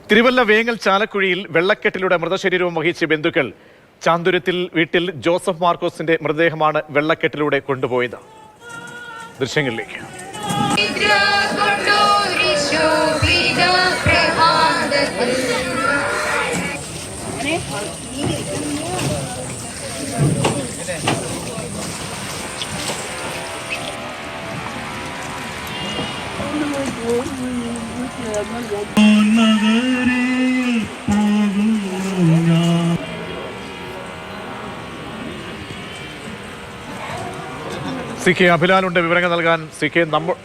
തിരുവല്ല വേങ്ങൽ ചാലക്കുഴിയിൽ വെള്ളക്കെട്ടിലൂടെ മൃതശരീരവും വഹിച്ച ബന്ധുക്കൾ ചാന്തുരത്തിൽ വീട്ടിൽ ജോസഫ് മാർക്കോസിന്റെ മൃതദേഹമാണ് വെള്ളക്കെട്ടിലൂടെ കൊണ്ടുപോയത്. ദൃശ്യങ്ങളിലേക്ക്. സി കെ അഭിലാലുണ്ട് വിവരങ്ങൾ നൽകാൻ. സി കെ, നമ്മൾ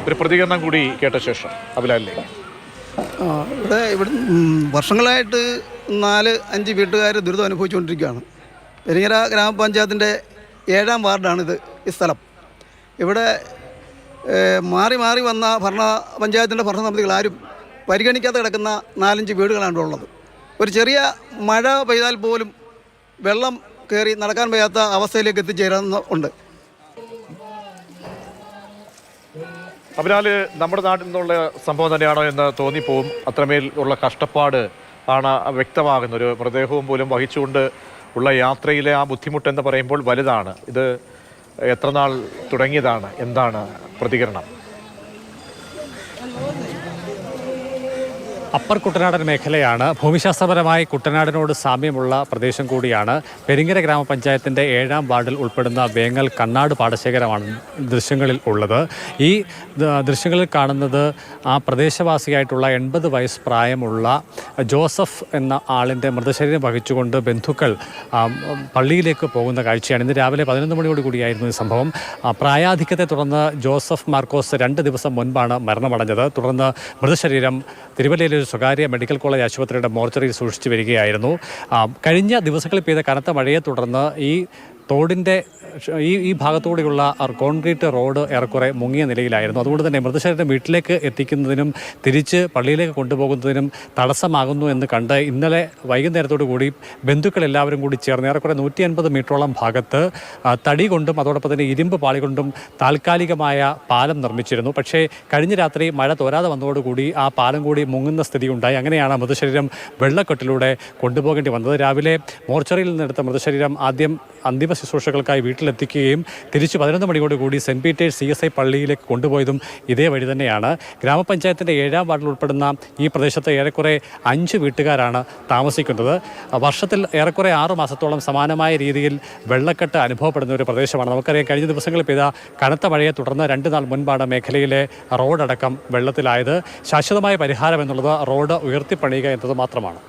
ഒരു പ്രതികരണം കൂടി കേട്ട ശേഷം അഭിലാലിലേക്ക്. ഇവിടെ വർഷങ്ങളായിട്ട് 4-5 വീട്ടുകാർ ദുരിതം അനുഭവിച്ചുകൊണ്ടിരിക്കുകയാണ്. പെരിങ്ങര ഗ്രാമപഞ്ചായത്തിൻ്റെ 7ാം വാർഡാണിത്. ഈ സ്ഥലം ഇവിടെ മാറി മാറി വന്ന പഞ്ചായത്തിൻ്റെ ഭരണസമിതികൾ ആരും പരിഗണിക്കാതെ കിടക്കുന്ന 4-5 വീടുകളാണ് ഉള്ളത്. ഒരു ചെറിയ മഴ പെയ്താൽ പോലും വെള്ളം കയറി നടക്കാൻ വയ്യാത്ത അവസ്ഥയിലേക്ക് എത്തിച്ചേരുന്നുണ്ട്. അഭിലാല്, നമ്മുടെ നാട്ടിൽ നിന്നുള്ള സംഭവം തന്നെയാണോ എന്ന് തോന്നിപ്പോവും. അത്രമേൽ ഉള്ള കഷ്ടപ്പാട് ആണ് വ്യക്തമാകുന്നത്. ഒരു മൃതദേഹവും പോലും വഹിച്ചുകൊണ്ട് ഉള്ള യാത്രയിലെ ആ ബുദ്ധിമുട്ടെന്ന് പറയുമ്പോൾ വലുതാണ്. ഇത് എത്ര നാൾ തുടങ്ങിയതാണ്? എന്താണ് പ്രതികരണം? അപ്പർ കുട്ടനാടൻ മേഖലയാണ്. ഭൂമിശാസ്ത്രപരമായി കുട്ടനാടിനോട് സാമ്യമുള്ള പ്രദേശം കൂടിയാണ്. പെരിങ്ങര ഗ്രാമപഞ്ചായത്തിൻ്റെ 7ാം വാർഡിൽ ഉൾപ്പെടുന്ന വേങ്ങൽ കണ്ണാട് പാടശേഖരമാണ് ദൃശ്യങ്ങളിൽ ഉള്ളത്. ഈ ദൃശ്യങ്ങളിൽ കാണുന്നത് ആ പ്രദേശവാസിയായിട്ടുള്ള 80 വയസ്സ് പ്രായമുള്ള ജോസഫ് എന്ന ആളിൻ്റെ മൃതശരീരം വഹിച്ചുകൊണ്ട് ബന്ധുക്കൾ പള്ളിയിലേക്ക് പോകുന്ന കാഴ്ചയാണ്. ഇന്ന് രാവിലെ 11 മണിയോട് കൂടിയായിരുന്നു ഈ സംഭവം. പ്രായാധിക്യത്തെ തുടർന്ന് ജോസഫ് മാർക്കോസ് 2 ദിവസം മുൻപാണ് മരണമടഞ്ഞത്. തുടർന്ന് മൃതശരീരം തിരുവല്ലയിലെ ഒരു സ്വകാര്യ മെഡിക്കൽ കോളേജ് ആശുപത്രിയുടെ മോർച്ചറിയിൽ സൂക്ഷിച്ചു വരികയായിരുന്നു. കഴിഞ്ഞ ദിവസങ്ങളിൽ പെയ്ത കനത്ത മഴയെ തുടർന്ന് ഈ തോടിൻ്റെ ഈ ഭാഗത്തുകൂടിയുള്ള കോൺക്രീറ്റ് റോഡ് ഏറെക്കുറെ മുങ്ങിയ നിലയിലായിരുന്നു. അതുകൊണ്ട് തന്നെ മൃതശരീരം വീട്ടിലേക്ക് എത്തിക്കുന്നതിനും തിരിച്ച് പള്ളിയിലേക്ക് കൊണ്ടുപോകുന്നതിനും തടസ്സമാകുന്നു എന്ന് കണ്ട് ഇന്നലെ വൈകുന്നേരത്തോടു കൂടി ബന്ധുക്കൾ എല്ലാവരും കൂടി ചേർന്ന് ഏറെക്കുറെ 150 മീറ്ററോളം ഭാഗത്ത് തടി കൊണ്ടും അതോടൊപ്പം തന്നെ ഇരുമ്പ് പാളി കൊണ്ടും താൽക്കാലികമായ പാലം നിർമ്മിച്ചിരുന്നു. പക്ഷേ കഴിഞ്ഞ രാത്രി മഴ തോരാതെ വന്നതോടുകൂടി ആ പാലം കൂടി മുങ്ങുന്ന സ്ഥിതി ഉണ്ടായി. അങ്ങനെയാണ് മൃതശരീരം വെള്ളക്കെട്ടിലൂടെ കൊണ്ടുപോകേണ്ടി വന്നത്. രാവിലെ മോർച്ചറിയിൽ നിന്നെടുത്ത മൃതശരീരം ആദ്യം അന്തിമ ശുശ്രൂഷകൾക്കായി വീട്ടിലെത്തിക്കുകയും തിരിച്ച് 11 മണിയോടുകൂടി സെൻറ്റ് പീറ്റേഴ്സ് CSI പള്ളിയിലേക്ക് കൊണ്ടുപോയതും ഇതേ വഴി തന്നെയാണ്. ഗ്രാമപഞ്ചായത്തിൻ്റെ 7ാം വാർഡിൽ ഉൾപ്പെടുന്ന ഈ പ്രദേശത്ത് ഏറെക്കുറെ 5 വീട്ടുകാരാണ് താമസിക്കുന്നത്. വർഷത്തിൽ ഏറെക്കുറെ 6 മാസത്തോളം സമാനമായ രീതിയിൽ വെള്ളക്കെട്ട് അനുഭവപ്പെടുന്ന ഒരു പ്രദേശമാണ്. നമുക്കറിയാം, കഴിഞ്ഞ ദിവസങ്ങളിൽ പെയ്ത കനത്ത മഴയെ തുടർന്ന് 2 നാൾ മുൻപാണ് മേഖലയിലെ റോഡടക്കം വെള്ളത്തിലായത്. ശാശ്വതമായ പരിഹാരം എന്നുള്ളത് റോഡ് ഉയർത്തിപ്പണിയുക എന്നത് മാത്രമാണ്.